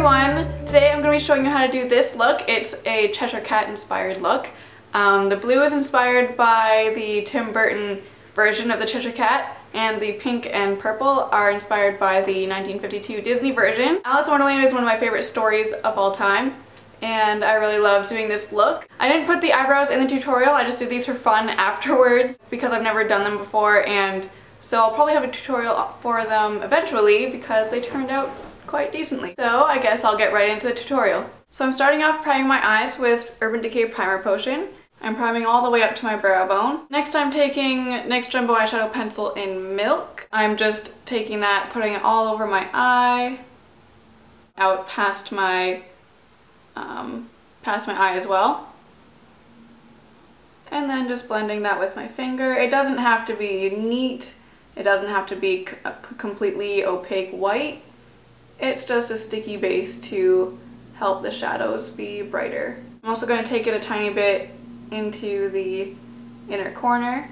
everyone! Today I'm going to be showing you how to do this look. It's a Cheshire Cat inspired look. The blue is inspired by the Tim Burton version of the Cheshire Cat, and the pink and purple are inspired by the 1952 Disney version. Alice in Wonderland is one of my favorite stories of all time, and I really loved doing this look. I didn't put the eyebrows in the tutorial, I just did these for fun afterwards because I've never done them before, and so I'll probably have a tutorial for them eventually because they turned out quite decently. So I guess I'll get right into the tutorial. So I'm starting off priming my eyes with Urban Decay Primer Potion. I'm priming all the way up to my brow bone. Next I'm taking NYX Jumbo Eyeshadow Pencil in Milk. I'm just taking that, putting it all over my eye, out past my eye as well. And then just blending that with my finger. It doesn't have to be neat. It doesn't have to be a completely opaque white. It's just a sticky base to help the shadows be brighter. I'm also going to take it a tiny bit into the inner corner.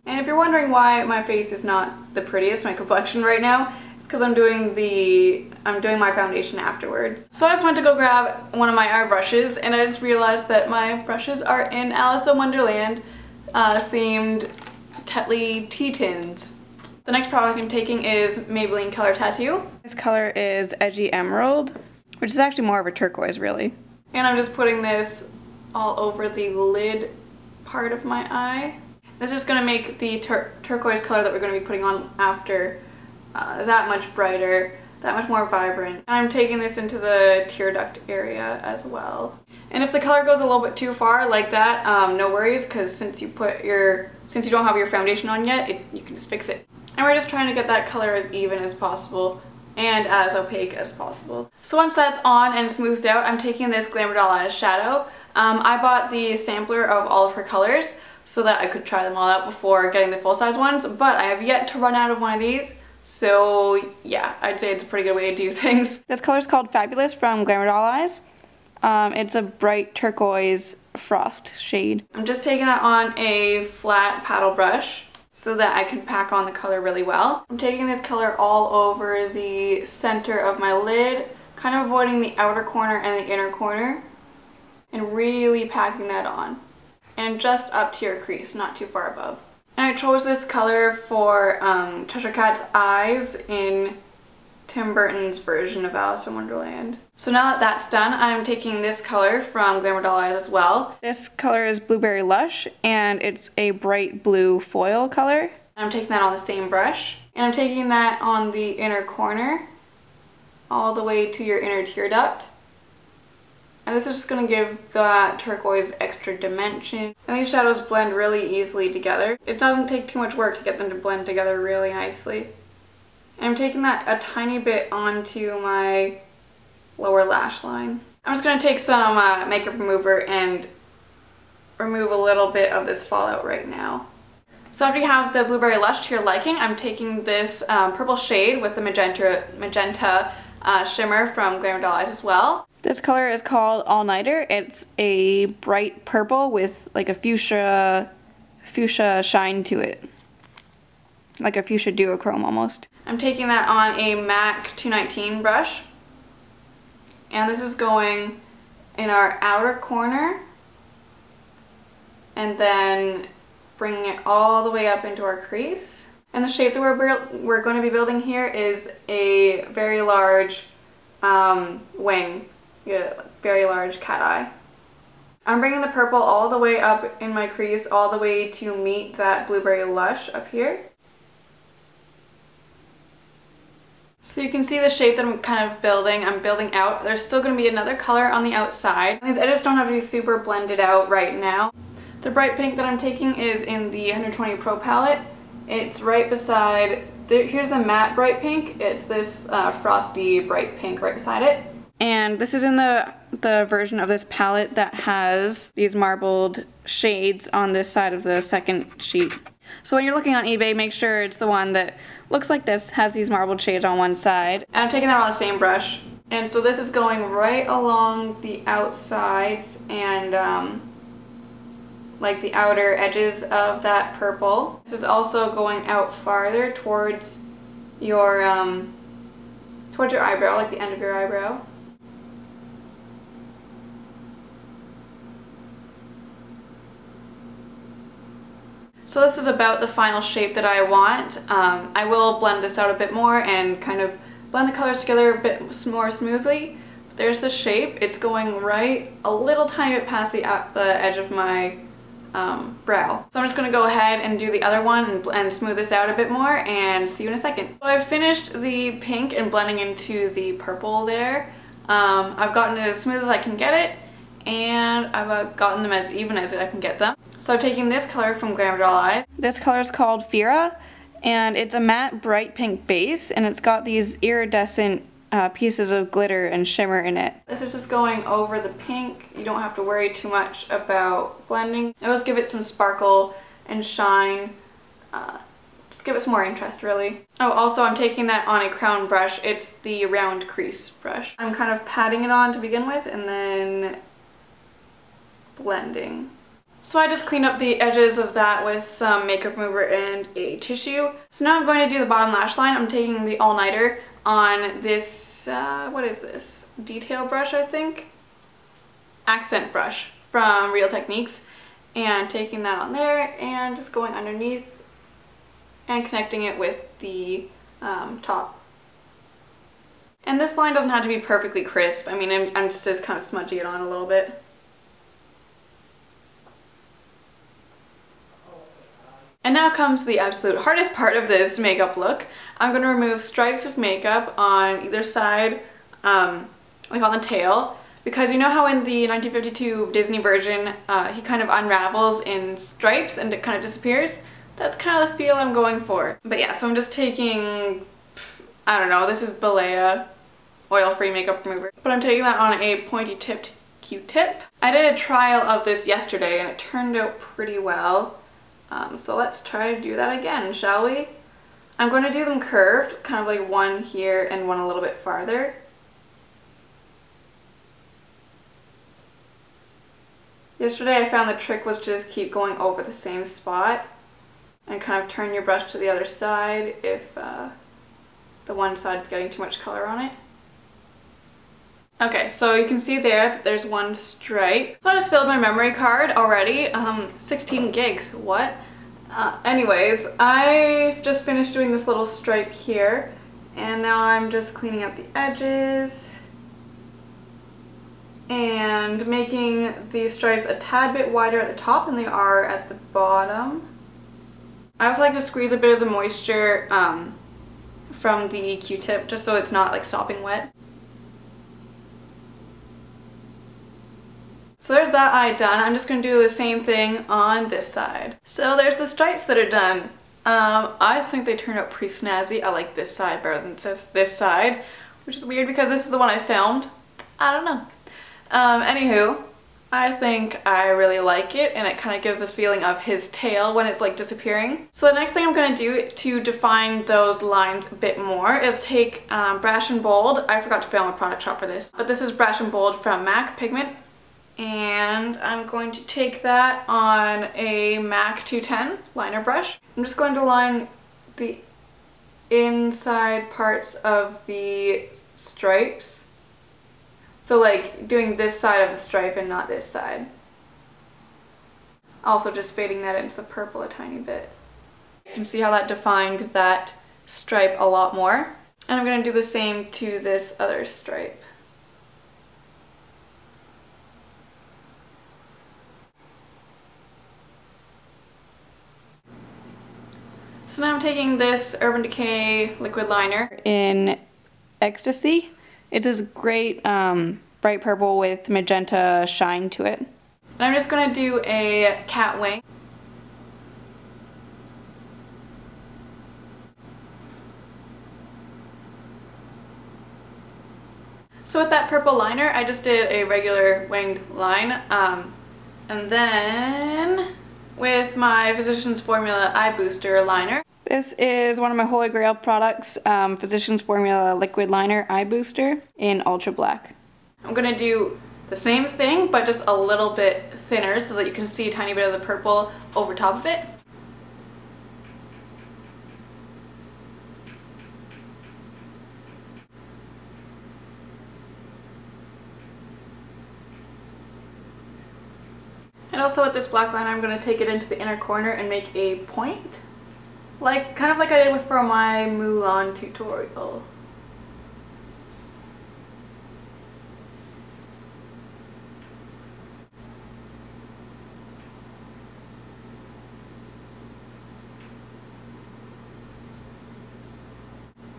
And if you're wondering why my face is not the prettiest, my complexion right now, it's because I'm doing my foundation afterwards. So I just went to go grab one of my eye brushes, and I just realized that my brushes are in Alice in Wonderland themed Tetley tea tins. The next product I'm taking is Maybelline Color Tattoo. This color is Edgy Emerald, which is actually more of a turquoise really. And I'm just putting this all over the lid part of my eye. This is going to make the turquoise color that we're going to be putting on after that much brighter, that much more vibrant. And I'm taking this into the tear duct area as well. And if the color goes a little bit too far like that, no worries, because since you don't have your foundation on yet, you can just fix it. And we're just trying to get that color as even as possible and as opaque as possible. So once that's on and smoothed out, I'm taking this Glamour Doll Eyeshadow. I bought the sampler of all of her colors so that I could try them all out before getting the full-size ones, but I have yet to run out of one of these. So yeah, I'd say it's a pretty good way to do things. This color is called Fabulous from Glamour Doll Eyes. It's a bright turquoise frost shade. I'm just taking that on a flat paddle brush so that I can pack on the color really well. I'm taking this color all over the center of my lid, kind of avoiding the outer corner and the inner corner, and really packing that on. And just up to your crease, not too far above. And I chose this color for Cheshire Cat's eyes in Tim Burton's version of Alice in Wonderland. So now that that's done, I'm taking this color from Glamour Doll Eyes as well. This color is Blueberry Lush, and it's a bright blue foil color. I'm taking that on the same brush, and I'm taking that on the inner corner, all the way to your inner tear duct. And this is just going to give that turquoise extra dimension. And these shadows blend really easily together. It doesn't take too much work to get them to blend together really nicely. And I'm taking that a tiny bit onto my lower lash line. I'm just going to take some makeup remover and remove a little bit of this fallout right now. So after you have the Blueberry Lush to your liking, I'm taking this purple shade with the magenta shimmer from Glamour Doll Eyes as well. This color is called All Nighter. It's a bright purple with like a fuchsia shine to it. Like a fuchsia duochrome almost. I'm taking that on a MAC 219 brush. And this is going in our outer corner. And then bringing it all the way up into our crease. And the shape that we're going to be building here is a very large wing. Yeah, very large cat eye. I'm bringing the purple all the way up in my crease, all the way to meet that Blueberry Lush up here. So you can see the shape that I'm kind of building. I'm building out. There's still going to be another color on the outside. These edges don't have to be super blended out right now. The bright pink that I'm taking is in the 120 Pro palette. It's right beside, here's the matte bright pink. It's this Frosty Bright pink right beside it. And this is in the version of this palette that has these marbled shades on this side of the second sheet. So when you're looking on eBay, make sure it's the one that looks like this, has these marbled shades on one side. And I'm taking that on the same brush. And so this is going right along the outsides and like the outer edges of that purple. This is also going out farther towards your towards your eyebrow, like the end of your eyebrow. So this is about the final shape that I want. I will blend this out a bit more and kind of blend the colors together a bit more smoothly. But there's the shape. It's going right a little tiny bit past the edge of my brow. So I'm just going to go ahead and do the other one and smooth this out a bit more and see you in a second. So I've finished the pink and blending into the purple there. I've gotten it as smooth as I can get it, and I've gotten them as even as I can get them. So I'm taking this color from Glamour Doll Eyes. This color is called Phyrra, and it's a matte bright pink base, and it's got these iridescent pieces of glitter and shimmer in it. This is just going over the pink. You don't have to worry too much about blending. It'll just give it some sparkle and shine. Just give it some more interest, really. Oh, also I'm taking that on a crown brush. It's the round crease brush. I'm kind of patting it on to begin with and then blending. So I just cleaned up the edges of that with some makeup remover and a tissue. So now I'm going to do the bottom lash line. I'm taking the all-nighter on this, what is this? Detail brush, I think? Accent brush from Real Techniques. And taking that on there and just going underneath and connecting it with the top. And this line doesn't have to be perfectly crisp. I mean, I'm just kind of smudging it on a little bit. And now comes the absolute hardest part of this makeup look. I'm going to remove stripes of makeup on either side, like on the tail, because you know how in the 1952 Disney version he kind of unravels in stripes and it kind of disappears? That's kind of the feel I'm going for. But yeah, so I'm just taking, I don't know, this is Balea oil-free makeup remover, but I'm taking that on a pointy-tipped Q-tip. I did a trial of this yesterday and it turned out pretty well. So let's try to do that again, shall we? I'm going to do them curved, kind of like one here and one a little bit farther. Yesterday I found the trick was to just keep going over the same spot and kind of turn your brush to the other side if the one side's getting too much color on it. Okay, so you can see there that there's one stripe. So I just filled my memory card already. 16 gigs, what? Anyways, I've just finished doing this little stripe here, and now I'm just cleaning up the edges and making these stripes a tad bit wider at the top than they are at the bottom. I also like to squeeze a bit of the moisture from the Q-tip just so it's not like stopping wet. So there's that eye done. I'm just going to do the same thing on this side. So there's the stripes that are done. I think they turned out pretty snazzy. I like this side better than this side, which is weird because this is the one I filmed. I don't know. Anywho, I think I really like it, and it kind of gives the feeling of his tail when it's like disappearing. So the next thing I'm going to do to define those lines a bit more is take Brash and Bold. I forgot to film a product shot for this, but this is Brash and Bold from MAC Pigment. And I'm going to take that on a MAC 210 liner brush. I'm just going to line the inside parts of the stripes. So like doing this side of the stripe and not this side. Also just fading that into the purple a tiny bit. You can see how that defined that stripe a lot more. And I'm going to do the same to this other stripe. So now I'm taking this Urban Decay liquid liner in Ecstasy. It's this great bright purple with magenta shine to it. And I'm just going to do a cat wing. So with that purple liner, I just did a regular winged line. And then with my Physicians Formula Eye Booster liner. This is one of my Holy Grail products, Physicians Formula Liquid Liner Eye Booster in Ultra Black. I'm going to do the same thing, but just a little bit thinner so that you can see a tiny bit of the purple over top of it. And also with this black line, I'm going to take it into the inner corner and make a point. Kind of like I did for my Mulan tutorial.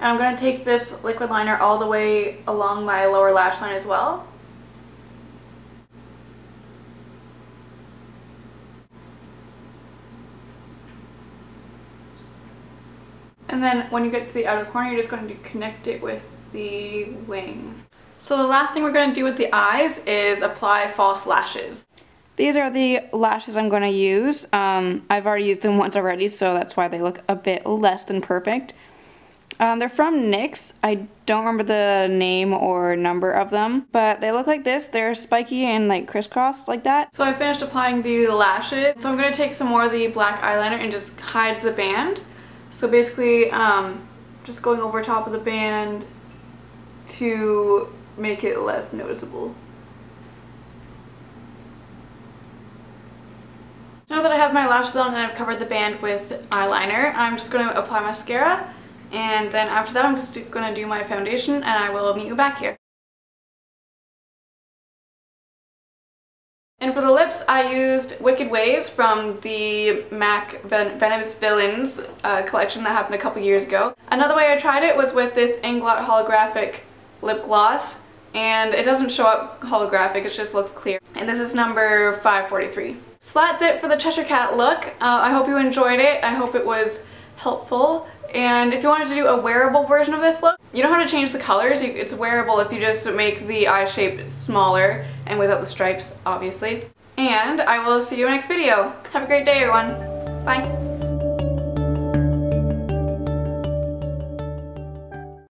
And I'm going to take this liquid liner all the way along my lower lash line as well. And then when you get to the outer corner, you're just going to connect it with the wing. So the last thing we're going to do with the eyes is apply false lashes. These are the lashes I'm going to use. I've already used them once already, so that's why they look a bit less than perfect. They're from NYX. I don't remember the name or number of them, but they look like this. They're spiky and like crisscrossed like that. So I finished applying the lashes. So I'm going to take some more of the black eyeliner and just hide the band. So basically, just going over top of the band to make it less noticeable. So now that I have my lashes on and I've covered the band with eyeliner, I'm just going to apply mascara. And then after that, I'm just going to do my foundation, and I will meet you back here. And for the lips, I used Wicked Ways from the MAC Venomous Villains collection that happened a couple years ago. Another way I tried it was with this Inglot holographic lip gloss, and it doesn't show up holographic, it just looks clear. And this is number 543. So that's it for the Cheshire Cat look. I hope you enjoyed it. I hope it was helpful. And if you wanted to do a wearable version of this look, you don't have to change the colors. It's wearable if you just make the eye shape smaller and without the stripes, obviously. And I will see you in the next video. Have a great day, everyone. Bye.